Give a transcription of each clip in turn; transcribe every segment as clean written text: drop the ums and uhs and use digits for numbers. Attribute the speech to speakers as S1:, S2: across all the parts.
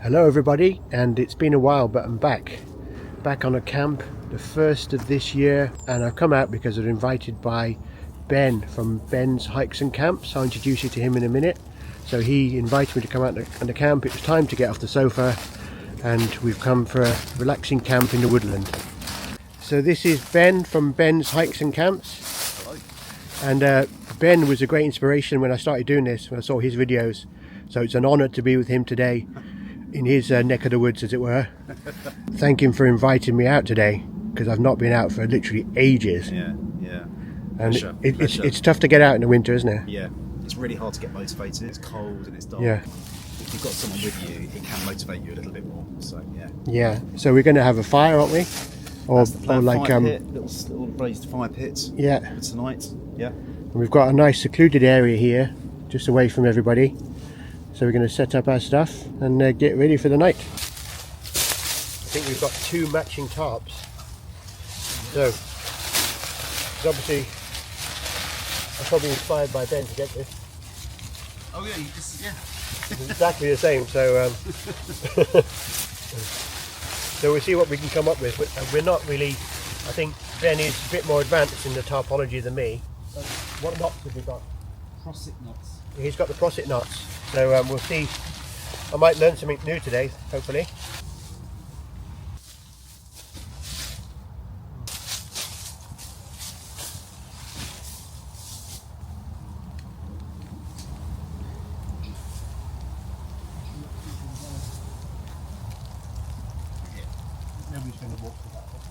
S1: Hello everybody, and it's been a while, but I'm back on a camp, the first of this year, and I've come out because I was invited by Ben from Ben's Hikes and Camps. I'll introduce you to him in a minute. So he invited me to come out on the camp. It was time to get off the sofa, and we've come for a relaxing camp in the woodland. So this is Ben from Ben's Hikes and Camps.
S2: Hello.
S1: And Ben was a great inspiration when I started doing this, when I saw his videos. So it's an honour to be with him today in his neck of the woods, as it were. Thank him for inviting me out today, because I've not been out for literally ages.
S2: Yeah.
S1: And
S2: Pleasure.
S1: it's tough to get out in the winter, isn't it?
S2: Yeah, it's really hard to get motivated. It's cold and it's dark.
S1: Yeah.
S2: If you've got someone with you, it can motivate you a little bit more. So yeah.
S1: Yeah. So we're going to have a fire, aren't we? Or like
S2: fire pit, little raised fire pit.
S1: Yeah.
S2: For tonight. Yeah.
S1: And we've got a nice secluded area here, just away from everybody. So we're going to set up our stuff and get ready for the night. I think we've got 2 matching tarps. So, obviously, I'm probably inspired by Ben to get this.
S2: Oh yeah,
S1: It's exactly the same. So, so we'll see what we can come up with. We're not really. I think Ben is a bit more advanced in the tarpology than me. What knots have we got?
S2: Prosset knots.
S1: He's got the prosset knots. So we'll see. I might learn something new today, hopefully. Nobody's going to walk through that one.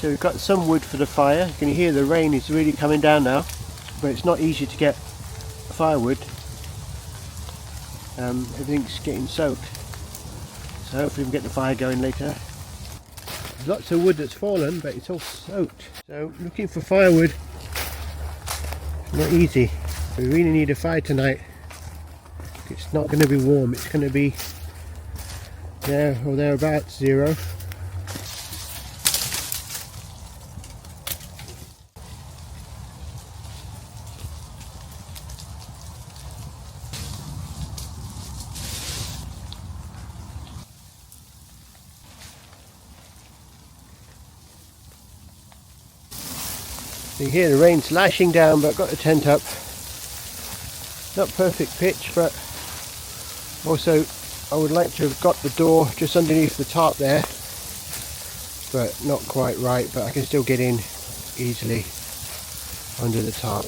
S1: So we've got some wood for the fire. You can hear the rain is really coming down now, but it's not easy to get firewood. Everything's getting soaked, so hopefully we can get the fire going later. There's lots of wood that's fallen, but it's all soaked. So looking for firewood, not easy. We really need a fire tonight. It's not going to be warm, it's going to be there or thereabouts 0. You hear the rain slashing down, but I've got the tent up. Not perfect pitch, but also I would like to have got the door just underneath the tarp there, but not quite right, but I can still get in easily under the tarp.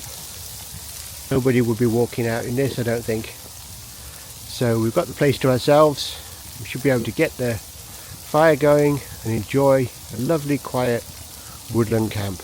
S1: Nobody would be walking out in this, I don't think. So we've got the place to ourselves. We should be able to get the fire going and enjoy a lovely quiet woodland camp.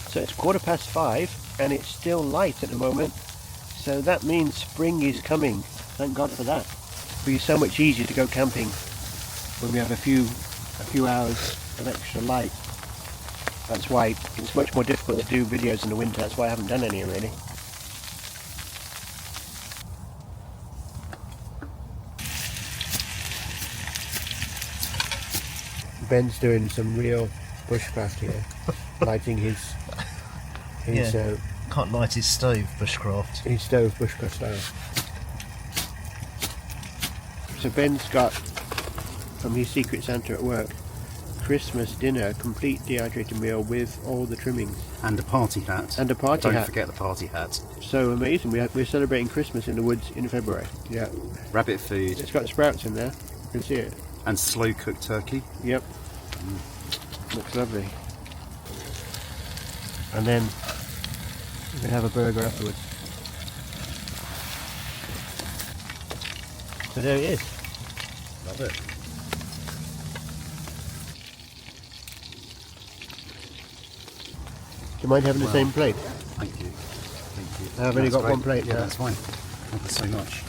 S1: So it's 5:15 and it's still light at the moment, so that means spring is coming. Thank God for that. It'll be so much easier to go camping when we have a few hours of extra light. That's why it's much more difficult to do videos in the winter. That's why I haven't done any really. Ben's doing some real bushcraft here, lighting his
S2: Can't light his stove bushcraft.
S1: his stove bushcraft style. So Ben's got, from his Secret Santa at work, Christmas dinner, complete dehydrated meal with all the trimmings.
S2: And a party hat.
S1: And a party hat.
S2: Don't forget the party hat.
S1: So amazing, we're celebrating Christmas in the woods in February. Yeah.
S2: Rabbit food.
S1: It's got sprouts in there, you can see it.
S2: And slow cooked turkey.
S1: Yep. Looks lovely. And then we can have a burger afterwards. So there it is.
S2: Love it.
S1: Do you mind having the same plate?
S2: Thank you. Thank you.
S1: I've only
S2: That's
S1: got
S2: great.
S1: one plate.
S2: Yeah, that's fine. Thank you so much.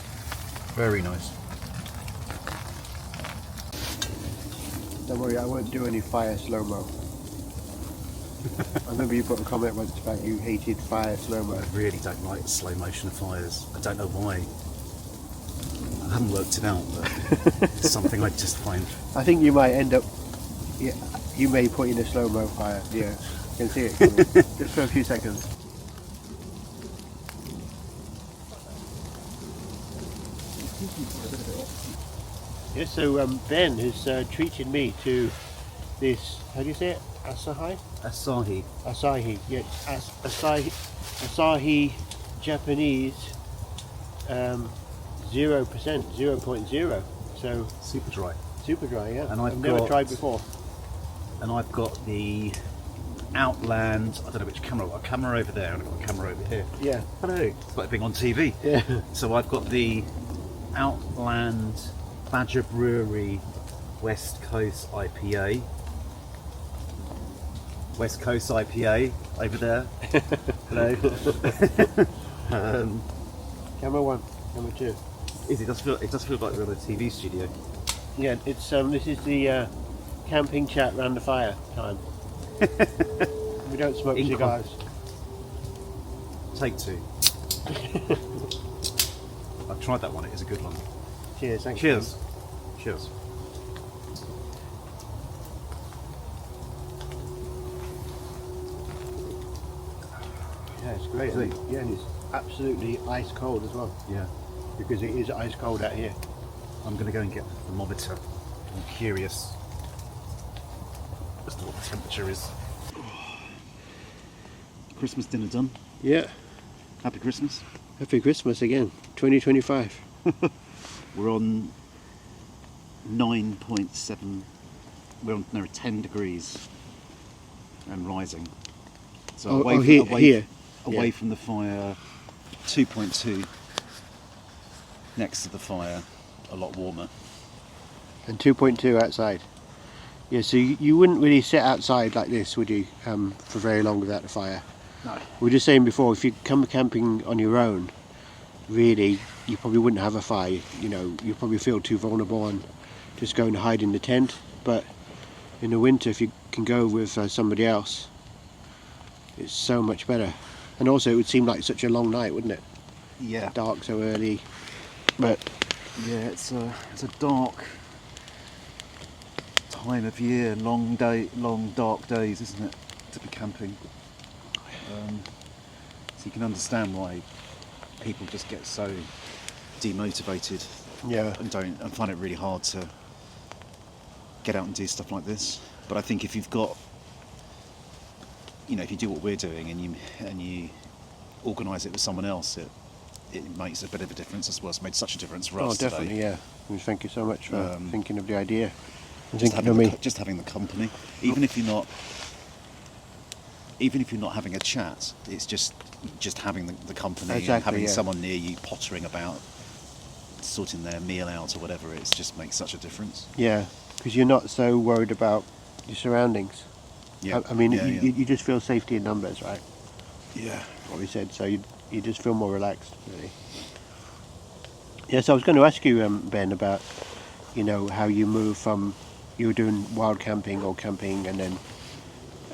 S2: Very nice.
S1: Don't worry, I won't do any fire slow-mo. I remember you put a comment once about you hated fire slow-mo.
S2: I really don't like slow motion fires. I don't know why. I haven't worked it out, but it's something I just find.
S1: I think you might end up, yeah, you may put in a slow-mo fire, yeah. You can see it coming. Just for a few seconds. Yeah, so Ben has treated me to this, how do you say it? Asahi? Asahi, yeah. Asahi Japanese 0%, 0.0. So
S2: Super dry.
S1: super dry, yeah.
S2: And
S1: I've never tried before.
S2: And I've got the Outland, I don't know which camera, I've got a camera over there and I've got a camera over here.
S1: Yeah.
S2: Hello, it's like being on TV.
S1: Yeah.
S2: So I've got the Outland Badger Brewery West Coast IPA. West Coast IPA over there. Hello.
S1: Camera one, camera two.
S2: It does feel like we're in a TV studio.
S1: Yeah, it's this is the camping chat round the fire time. We don't smoke cigars.
S2: Take two. I've tried that one, it is a good one.
S1: Cheers, thanks.
S2: Cheers. Cheers.
S1: Yeah, it's great.
S2: Sweet.
S1: Yeah, and it's absolutely ice cold as well,
S2: Yeah.
S1: because it is ice cold out here.
S2: I'm going to go and get the thermometer. I'm curious as to what the temperature is. Christmas dinner done.
S1: Yeah.
S2: Happy Christmas.
S1: Happy Christmas again, 2025.
S2: We're on 9.7. We're on 10 degrees and rising. So
S1: here.
S2: Away from the fire, 2.2. Next to the fire, a lot warmer.
S1: And 2.2 outside. Yeah, so you wouldn't really sit outside like this, would you, for very long without the fire?
S2: No.
S1: We were just saying before, if you come camping on your own, really, you probably wouldn't have a fire. You know, you probably feel too vulnerable and just go and hide in the tent. But in the winter, if you can go with somebody else, it's so much better. And also, it would seem like such a long night, wouldn't it?
S2: Yeah.
S1: Dark so early. But
S2: Yeah, it's a dark time of year, long dark days, isn't it, to be camping? So you can understand why people just get so demotivated
S1: yeah,
S2: and find it really hard to get out and do stuff like this. But I think if you've got, if you do what we're doing and you organise it with someone else, it makes a bit of a difference as well. It's made such a difference for us
S1: definitely,
S2: today.
S1: yeah. Well, thank you so much for thinking of the idea. And
S2: Just
S1: thinking of me.
S2: just having the company, even if you're not having a chat, it's just having the company and
S1: Exactly,
S2: having
S1: yeah.
S2: someone near you pottering about, sorting their meal out or whatever. It just makes such a difference.
S1: Yeah, because you're not so worried about your surroundings.
S2: Yeah,
S1: I mean,
S2: yeah,
S1: you just feel safety in numbers, right?
S2: yeah.
S1: What we said, so you just feel more relaxed, really. Yeah, so I was going to ask you, Ben, about, how you move from, you were doing wild camping or camping and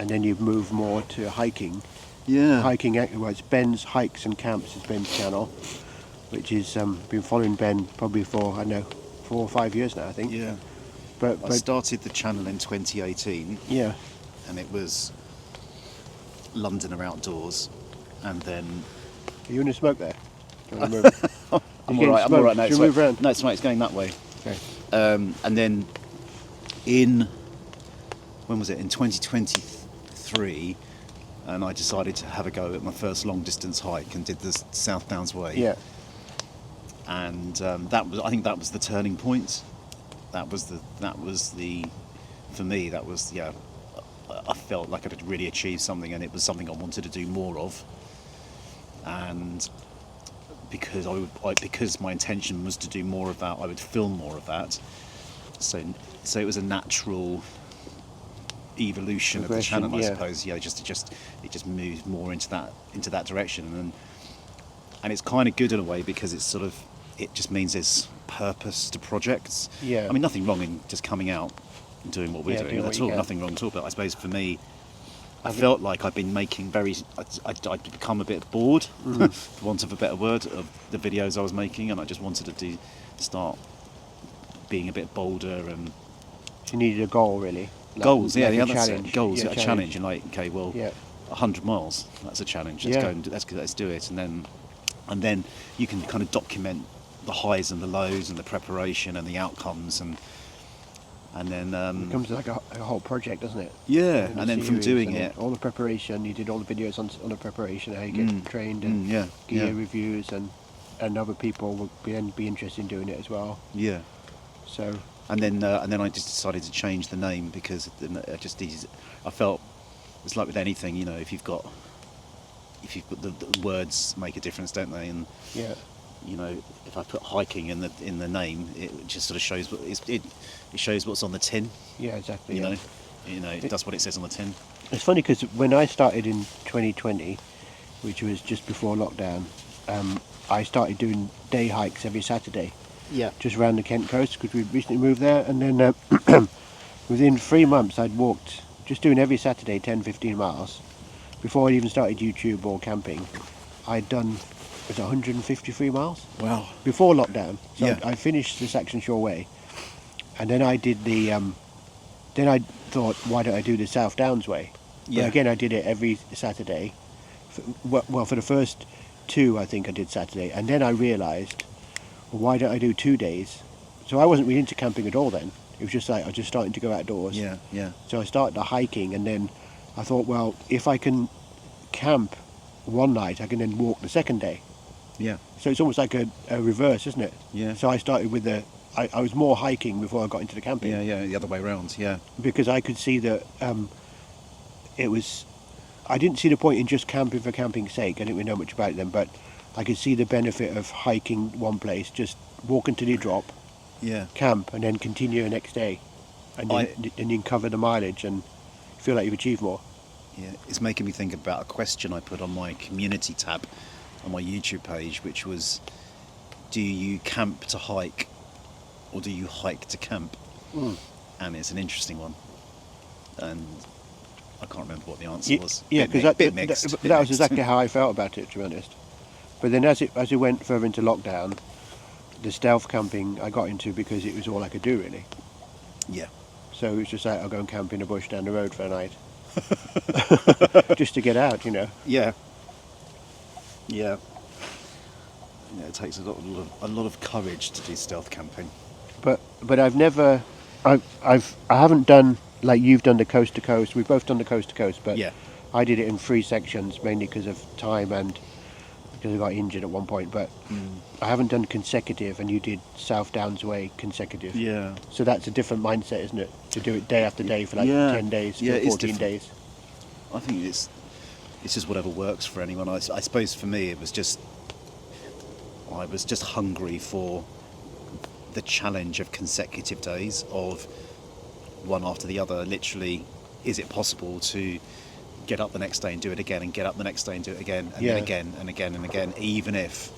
S1: then you've moved more to hiking.
S2: Yeah.
S1: Hiking, well, it's Ben's Hikes and Camps is Ben's channel, which is, been following Ben probably for, 4 or 5 years now, I think.
S2: Yeah.
S1: But
S2: I started the channel in 2018.
S1: Yeah.
S2: And it was Londoner outdoors, and then
S1: Are you in the smoke there? Do you want to move?
S2: I'm all right. I'm all right now.
S1: Should we move around?
S2: No, it's right. It's going that way.
S1: Okay.
S2: And then when was it? In 2023, and I decided to have a go at my first long distance hike and did the South Downs Way.
S1: Yeah.
S2: And I think that was the turning point. For me, I felt like I had really achieved something, and it was something I wanted to do more of. And because because my intention was to do more of that, I would film more of that. So it was a natural evolution of the channel, I suppose. Yeah, it just moved more into that direction, and it's kind of good in a way because it just means there's purpose to projects.
S1: Yeah.
S2: I mean, nothing wrong in just coming out doing what we're
S1: Yeah,
S2: doing
S1: doing what
S2: at
S1: you
S2: all.
S1: can.
S2: Nothing wrong at all. But I suppose for me, I
S1: I've-
S2: felt like I'd been making I'd become a bit bored, for want of a better word, of the videos I was making, and I just wanted to start being a bit bolder and
S1: You needed a goal, really.
S2: goals. Yeah,
S1: like
S2: yeah,
S1: a
S2: that's
S1: challenge.
S2: it. Goals.
S1: Yeah,
S2: Yeah, a challenge. And like, okay, well,
S1: Yeah.
S2: 100 miles. That's a challenge. Let's
S1: Yeah.
S2: go and let's do it. And then you can kind of document the highs and the lows and the preparation and the outcomes and then
S1: It becomes like a whole project, doesn't it?
S2: yeah,
S1: And
S2: and then from
S1: series,
S2: doing
S1: and then
S2: it,
S1: all the preparation, you did all the videos on the preparation, how you get trained, and
S2: yeah,
S1: gear
S2: yeah,
S1: reviews, and other people will be interested in doing it as well.
S2: yeah.
S1: So
S2: And then I just decided to change the name because I felt it's like with anything, you know, if you've got the words make a difference, don't they? And
S1: yeah,
S2: you know, if I put hiking in the name, it just sort of shows it shows what's on the tin.
S1: yeah, exactly.
S2: You
S1: yeah.
S2: know, it does what it says on the tin.
S1: It's funny because when I started in 2020, which was just before lockdown, I started doing day hikes every Saturday,
S2: Yeah.
S1: just around the Kent coast because we recently moved there, and then within 3 months I'd walked, just doing every Saturday 10-15 miles. Before I even started YouTube or camping, I'd done, was it 153 miles
S2: Wow.
S1: before lockdown. So
S2: Yeah.
S1: I finished the Saxon Shore Way, and then I did the then I thought, why don't I do the South Downs Way? But
S2: Yeah.
S1: again, I did it every Saturday. Well, for the first 2, I think I did Saturday, and then I realised, well, why don't I do 2 days? So I wasn't really into camping at all then. It was just like I was just starting to go outdoors.
S2: Yeah. Yeah.
S1: So I started the hiking, and then I thought, well, if I can camp one night, I can then walk the second day.
S2: Yeah.
S1: So it's almost like a reverse, isn't it?
S2: Yeah.
S1: So I started with I was more hiking before I got into the camping.
S2: Yeah. Yeah. The other way around. Yeah.
S1: Because I could see that I didn't see the point in just camping for camping's sake. I didn't really know much about it then, but I could see the benefit of hiking one place, just walk until you drop,
S2: Yeah.
S1: camp, and then continue the next day, and then you can cover the mileage and feel like you've achieved more.
S2: Yeah, it's making me think about a question I put on my community tab on my YouTube page, which was, do you camp to hike or do you hike to camp? And it's an interesting one. And I can't remember what the answer was.
S1: Yeah,
S2: Bit
S1: because
S2: bit mixed. bit
S1: that was
S2: mixed.
S1: exactly how I felt about it, to be honest. But then as it went further into lockdown, the stealth camping I got into because it was all I could do, really.
S2: Yeah.
S1: So it was just like, I'll go and camp in a bush down the road for a night. Just to get out, you know.
S2: Yeah. Yeah. Yeah, it takes a lot of courage to do stealth camping.
S1: But I've never, I haven't done like you've done the coast to coast. We've both done the coast to coast, but
S2: Yeah.
S1: I did it in 3 sections mainly because of time and because I got injured at one point. But I haven't done consecutive, and you did South Downs Way consecutive.
S2: Yeah.
S1: So that's a different mindset, isn't it? To do it day after day for like
S2: Yeah.
S1: 10 days,
S2: Yeah,
S1: or
S2: it is
S1: 14
S2: different.
S1: days.
S2: I think it's just whatever works for anyone. I suppose for me it was just I was just hungry for the challenge of consecutive days of one after the other. Literally, is it possible to get up the next day and do it again, and get up the next day and do it again, and
S1: Yeah.
S2: then again and again and again, even if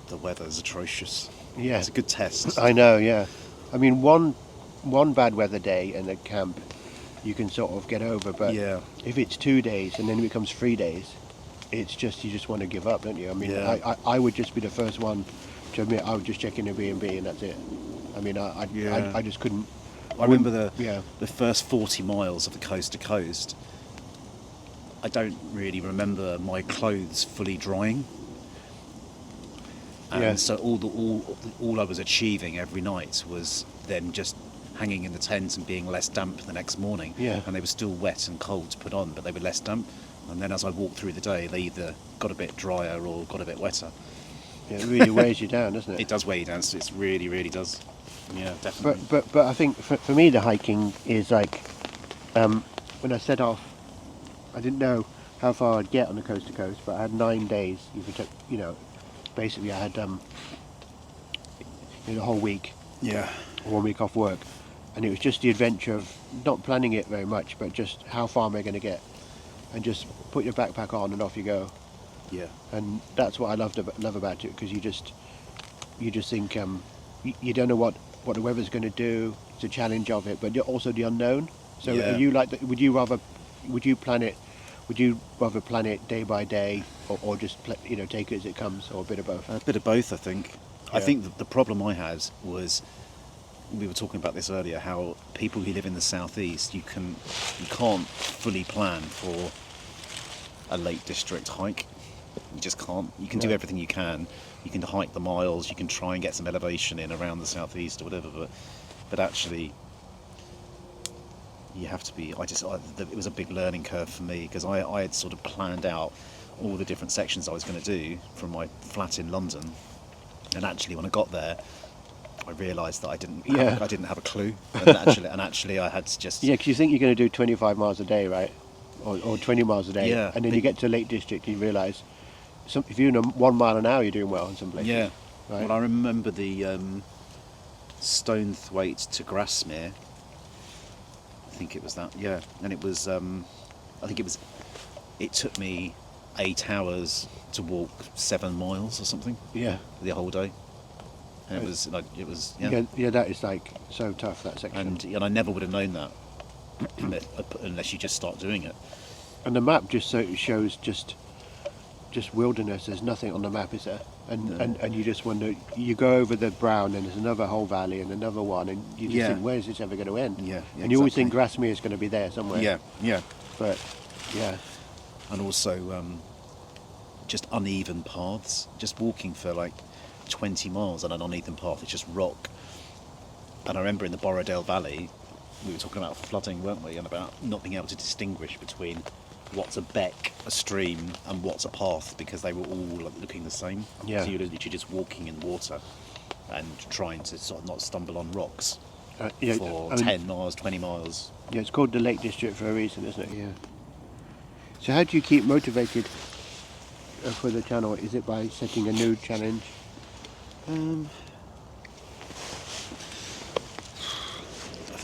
S2: the weather's atrocious?
S1: Yeah.
S2: It's a good test.
S1: I know, yeah. I mean, one bad weather day in a camp you can sort of get over, but
S2: Yeah.
S1: if it's 2 days and then it becomes 3 days, it's just, you just want to give up, don't you? I mean,
S2: Yeah.
S1: I would just be the first one to admit I would just check in a B&B and that's it. I mean,
S2: Yeah.
S1: I just couldn't.
S2: I remember
S1: Yeah.
S2: the first 40 miles of the coast to coast. I don't really remember my clothes fully drying, and
S1: Yeah.
S2: so all I was achieving every night was then just hanging in the tent and being less damp the next morning.
S1: Yeah.
S2: And they were still wet and cold to put on, but they were less damp. And then as I walked through the day, they either got a bit drier or got a bit wetter.
S1: Yeah, it really weighs you down, doesn't it?
S2: It does weigh you down. So it really, really does. Yeah, definitely.
S1: But I think for me the hiking is like when I set off, I didn't know how far I'd get on the coast to coast, but I had 9 days. You know, basically I had the whole week,
S2: Yeah.
S1: 1 week off work, and it was just the adventure of not planning it very much, but just how far am I going to get, and just put your backpack on and off you go.
S2: Yeah.
S1: And that's what I love about it, because you just think you don't know what what the weather's going to do. It's a challenge of it, but also the unknown. So
S2: Yeah.
S1: are you like, would you plan it day by day, or just take it as it comes, or a bit of both?
S2: A bit of both, I think. I
S1: Yeah.
S2: think the problem I had was, we were talking about this earlier, how people who live in the southeast, you can't fully plan for a Lake District hike. You just can't. You can do
S1: No.
S2: everything you can. You can hike the miles. You can try and get some elevation in around the southeast or whatever. But actually, you have to be. It was a big learning curve for me, because I had sort of planned out all the different sections I was going to do from my flat in London, and actually when I got there, I realised that I didn't have a clue, and actually I had to just
S1: Yeah, because you think you're going to do 25 miles a day, right? Or 20 miles a day.
S2: Yeah,
S1: And then
S2: but-
S1: you get to Lake District and you realise if you're doing 1 mile an hour, you're doing well in some places.
S2: Yeah.
S1: Right?
S2: Well, I remember the Stonethwaite to Grasmere. I think it was that. Yeah, and it was. It took me 8 hours to walk 7 miles or something
S1: Yeah.
S2: the whole day, and it was yeah.
S1: Yeah, that is like so tough, that section.
S2: And I never would have known that unless you just start doing it.
S1: And the map just shows just wilderness. There's nothing on the map, is there? And you just wonder. You go over the brown, and there's another whole valley and another one, and you just think, where is this ever going to end?
S2: Yeah,
S1: And you always
S2: exactly.
S1: think Grasmere is going to be there somewhere.
S2: Yeah.
S1: But yeah,
S2: And also just uneven paths. Just walking for like 20 miles on an uneven path, it's just rock. And I remember in the Borrowdale Valley, we were talking about flooding, weren't we? And about not being able to distinguish between what's a beck, a stream, and what's a path, because they were all looking the same.
S1: Yeah.
S2: So you're literally just walking in water and trying to sort of not stumble on rocks
S1: yeah.
S2: for
S1: I mean,
S2: 10 miles, 20 miles.
S1: Yeah, it's called the Lake District for a reason, isn't it? Yeah. So how do you keep motivated for the channel? Is it by setting a new challenge?
S2: I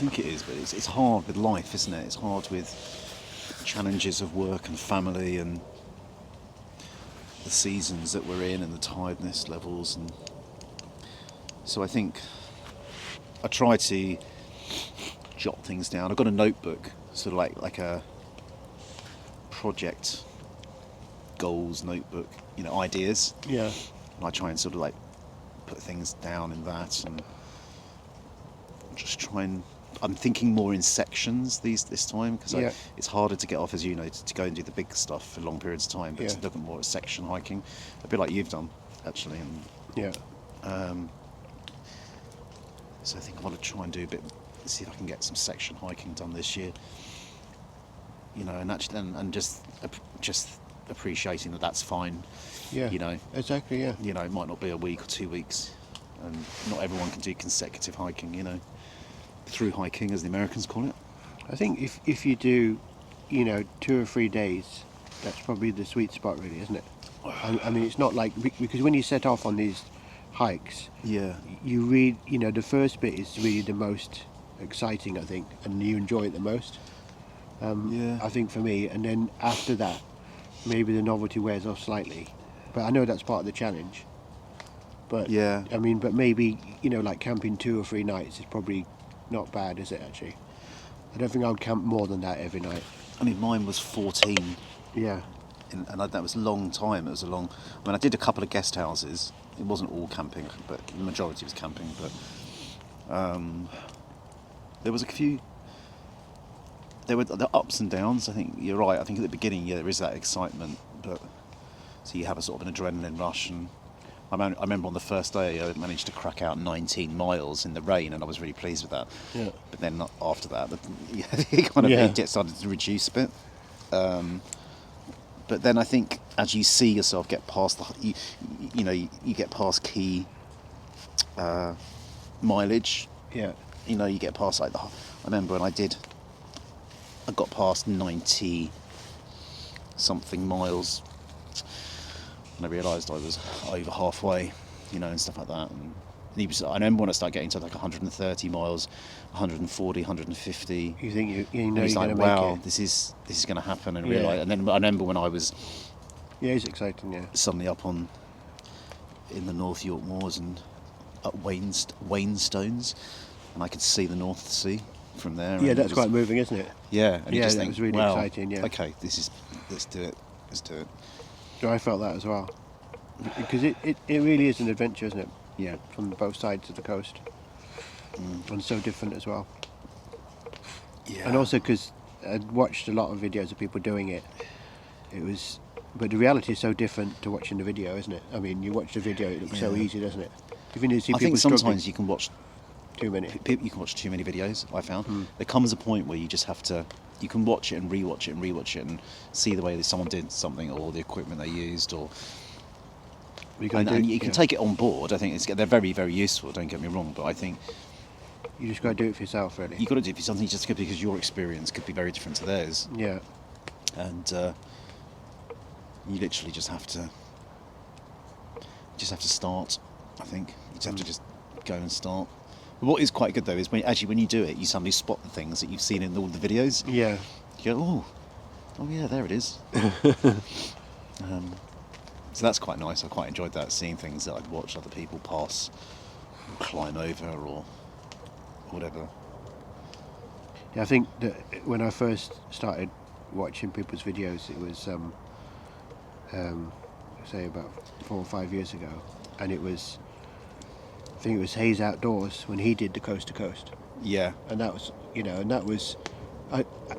S2: think it is, but it's hard with life, isn't it? It's hard with challenges of work and family and the seasons that we're in and the tiredness levels, and so I think I try to jot things down. I've got a notebook, sort of like a project goals notebook, ideas,
S1: Yeah.
S2: and I try and sort of like put things down in that, and just try and I'm thinking more in sections this time, because
S1: Yeah.
S2: it's harder to get off, as you know, to go and do the big stuff for long periods of time, but
S1: Yeah.
S2: to look at more at section hiking, a bit like you've done actually. And
S1: Yeah.
S2: so I think I want to try and do see if I can get some section hiking done this year, and actually and just appreciating that that's fine.
S1: Yeah. Exactly. Yeah.
S2: It might not be a week or 2 weeks, and not everyone can do consecutive hiking, through hiking, as the Americans call it.
S1: I think if you do, 2 or 3 days, that's probably the sweet spot, really, isn't it? I mean, it's not like, because when you set off on these hikes,
S2: Yeah.
S1: you read, the first bit is really the most exciting, I think, and you enjoy it the most.
S2: Yeah.
S1: I think for me, and then after that, maybe the novelty wears off slightly. But I know that's part of the challenge. But
S2: Yeah.
S1: I mean, but maybe like camping 2 or 3 nights is probably not bad, is it? Actually, I don't think I would camp more than that every night.
S2: I mean, mine was 14,
S1: Yeah.
S2: and that was a long time. It was I did a couple of guest houses. It wasn't all camping, but the majority was camping. But there was a few. There were the ups and downs. I think you're right. I think at the beginning, there is that excitement, but so you have a sort of an adrenaline rush. And I remember on the first day, I managed to crack out 19 miles in the rain, and I was really pleased with that.
S1: Yeah.
S2: But then after that, it started to reduce a bit. But then I think as you see yourself get past you get past key mileage.
S1: Yeah.
S2: You get past I remember when I got past 90 something miles, and I realised I was over halfway, and stuff like that. And I remember when I started getting to like 130 miles, 140, 150.
S1: You think you
S2: And
S1: know
S2: it's
S1: you're
S2: like,
S1: going to
S2: wow,
S1: make it.
S2: this is going to happen, and
S1: Yeah.
S2: realise. And then I remember when I was
S1: Yeah, it's exciting. Yeah.
S2: suddenly up in the North York Moors and at Wainstones, and I could see the North Sea from there.
S1: Yeah,
S2: and
S1: that's quite moving, isn't it?
S2: Yeah, and you
S1: Yeah,
S2: just
S1: that
S2: think,
S1: was really
S2: wow,
S1: exciting, yeah.
S2: okay, let's do it.
S1: So I felt that as well. Because it really is an adventure, isn't it?
S2: Yeah.
S1: From both sides of the coast. And so different as well.
S2: Yeah.
S1: And also because I'd watched a lot of videos of people doing it. But the reality is so different to watching the video, isn't it? I mean, you watch the video, it looks so
S2: Yeah.
S1: easy, doesn't it? Even you see
S2: I
S1: people
S2: think sometimes you can watch
S1: too many.
S2: you can watch too many videos. I found there comes a point where you just have to. You can watch it and rewatch it and see the way that someone did something or the equipment they used, or and you can take it on board. I think they're very, very useful. Don't get me wrong, but I think
S1: you just got to do it for yourself, really.
S2: you got to do it for something just because your experience could be very different to theirs.
S1: Yeah.
S2: And you literally just have to start. I think you just have to just go and start. But what is quite good though is when you do it, you suddenly spot the things that you've seen in all the videos.
S1: Yeah.
S2: You go, oh yeah, there it is. So that's quite nice. I quite enjoyed that, seeing things that I'd watched other people pass, or climb over, or whatever.
S1: Yeah, I think that when I first started watching people's videos, it was say about 4 or 5 years ago, and I think it was Hayes Outdoors when he did the coast to coast.
S2: Yeah.
S1: And that was,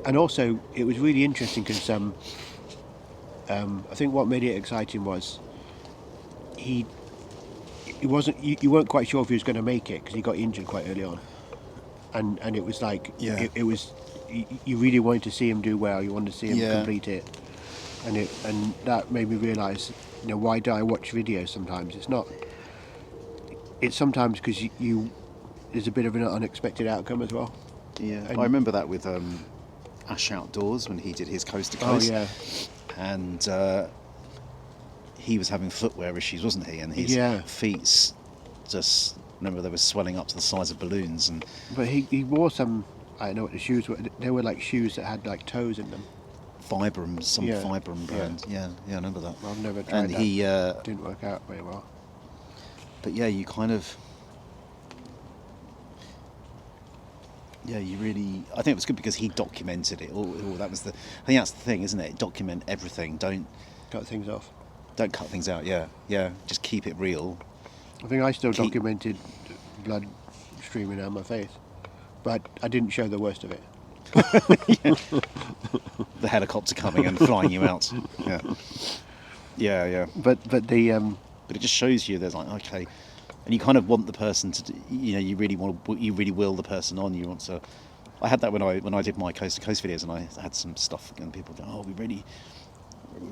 S1: and also it was really interesting because I think what made it exciting was he wasn't, you weren't quite sure if he was going to make it because he got injured quite early on, and it was like it was, you really wanted to see him do well, you wanted to see him complete it, and that made me realise, why do I watch videos sometimes? It's sometimes because there's a bit of an unexpected outcome as well.
S2: Yeah, I remember that with Ash Outdoors when he did his coast to coast.
S1: Oh yeah.
S2: And he was having footwear issues, wasn't he? And his feet just, remember, they were swelling up to the size of balloons.
S1: But he wore some, I don't know what the shoes were. They were like shoes that had like toes in them.
S2: Vibram, Vibram brand. Yeah, I remember that.
S1: I've never tried that. And he didn't work out very well.
S2: But yeah, you kind of. Yeah, you really. I think it was good because he documented it. That was I think that's the thing, isn't it? Document everything. Don't
S1: cut things off.
S2: Don't cut things out. Yeah. Just keep it real.
S1: I think I still documented blood streaming down my face, but I didn't show the worst of it.
S2: The helicopter coming and flying you out. Yeah.
S1: But
S2: it just shows you there's like, okay, and you kind of want the person to, you really will the person on. You want to. I had that when I did my coast to coast videos, and I had some stuff, and people go, oh,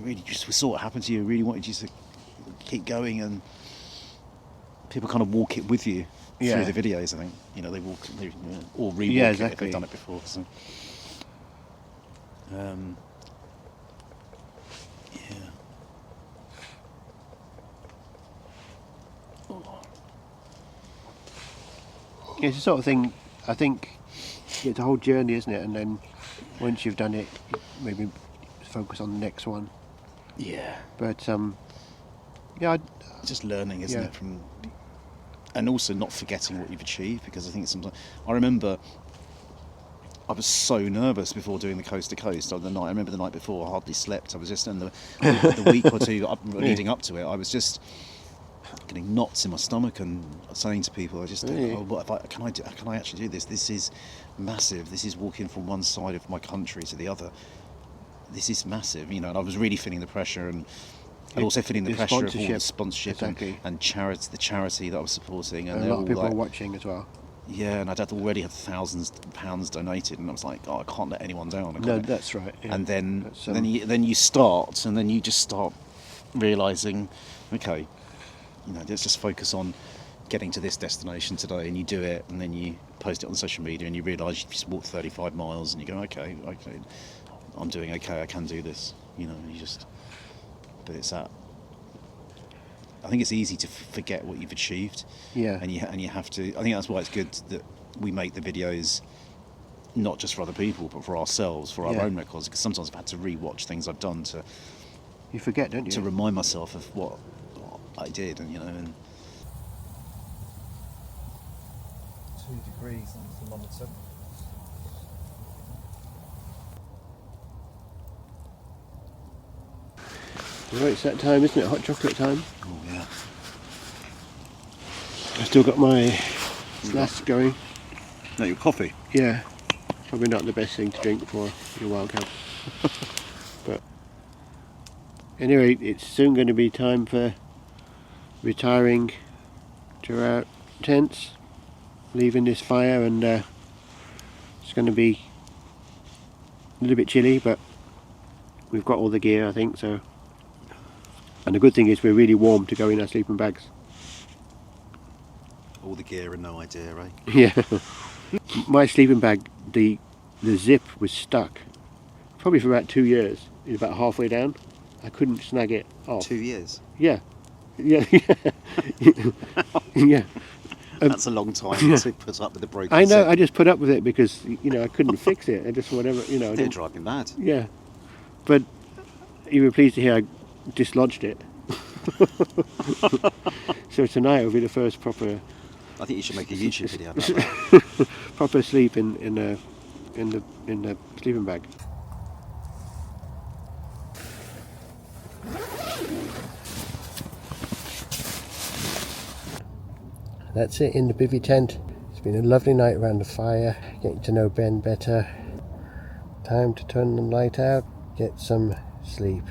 S2: we saw what happened to you. We really wanted you to keep going, and people kind of walk it with you through the videos. I think they walk or re-walk it if they've done it before. So.
S1: It's the sort of thing, I think it's a whole journey, isn't it? And then once you've done it, maybe focus on the next one.
S2: Yeah.
S1: But
S2: just learning, isn't it? And also not forgetting what you've achieved, because I think sometimes I remember I was so nervous before doing the coast to coast. I remember the night before, I hardly slept. I was just in the week or two leading up to it. I was just getting knots in my stomach and saying to people, I just think, can I actually do this? This is massive. This is walking from one side of my country to the other. This is massive, and I was really feeling the pressure and also feeling the pressure of all the sponsorship and the charity that I was supporting. And
S1: a lot of people watching as well.
S2: Yeah, and I'd already had thousands of pounds donated, and I was like, I can't let anyone down.
S1: No, that's right. Yeah.
S2: And then you start, and then you just start realising, okay, let's just focus on getting to this destination today, and you do it, and then you post it on social media, and you realise you've just walked 35 miles, and you go, okay, I'm doing okay, I can do this. But it's that. I think it's easy to forget what you've achieved.
S1: Yeah.
S2: And you have to. I think that's why it's good that we make the videos, not just for other people, but for ourselves, for our own records. Because sometimes I've had to re-watch things I've done to.
S1: You forget, don't you?
S2: To remind myself of what I did, and. degrees on the thermometer.
S1: Right, it's that time, isn't it? Hot chocolate time.
S2: Oh yeah.
S1: I've still got my flask going.
S2: No, your coffee.
S1: Yeah, probably not the best thing to drink for your wild camp. But anyway, it's soon going to be time for retiring to our tents, leaving this fire, and it's going to be a little bit chilly, but we've got all the gear, I think, so. And the good thing is we're really warm to go in our sleeping bags.
S2: All the gear and no idea, right?
S1: Yeah. My sleeping bag, the zip was stuck, probably for about 2 years. It was about halfway down. I couldn't snag it off.
S2: 2 years?
S1: Yeah. Yeah. Yeah.
S2: That's a long time to put up with the broken
S1: I know,
S2: zip.
S1: I just put up with it because, I couldn't fix it. I just, whatever, I
S2: They're driving mad.
S1: Yeah. But you were pleased to hear I dislodged it. So tonight will be the first proper
S2: I think you should make a YouTube video about that.
S1: proper sleep in the sleeping bag. That's it in the bivvy tent. It's been a lovely night around the fire, getting to know Ben better. Time to turn the light out, get some sleep.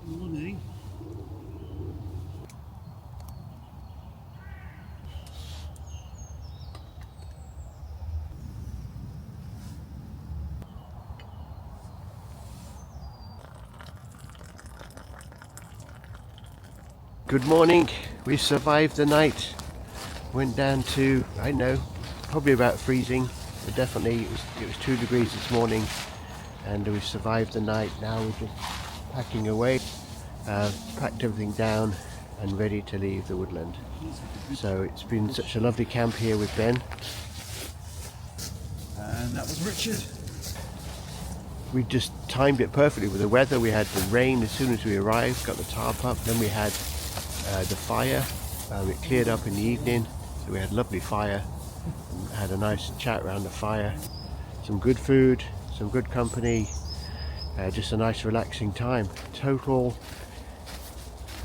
S2: Morning.
S1: Good morning. We survived the night. Went down to, I don't know, probably about freezing, but definitely it was 2 degrees this morning, and we survived the night. Now we're just packing away, packed everything down and ready to leave the woodland. So it's been such a lovely camp here with Ben.
S2: And that was Richard.
S1: We just timed it perfectly with the weather. We had the rain as soon as we arrived, got the tarp up, then we had the fire. It cleared up in the evening, so we had lovely fire, and had a nice chat around the fire, some good food, some good company, just a nice relaxing time. Total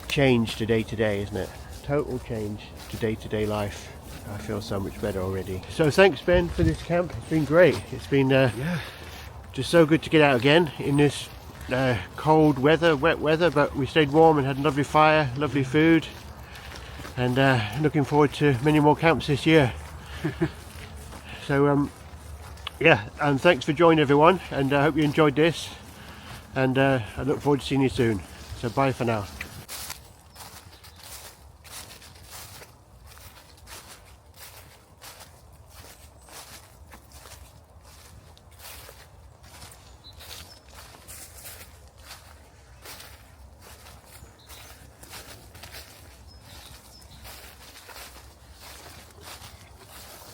S1: change to day, isn't it? Total change to day life. I feel so much better already. So thanks, Ben, for this camp. It's been great. It's been just so good to get out again in this cold weather, wet weather, but we stayed warm and had a lovely fire, lovely food, and looking forward to many more camps this year. So and thanks for joining everyone, and I hope you enjoyed this, and I look forward to seeing you soon. So bye for now.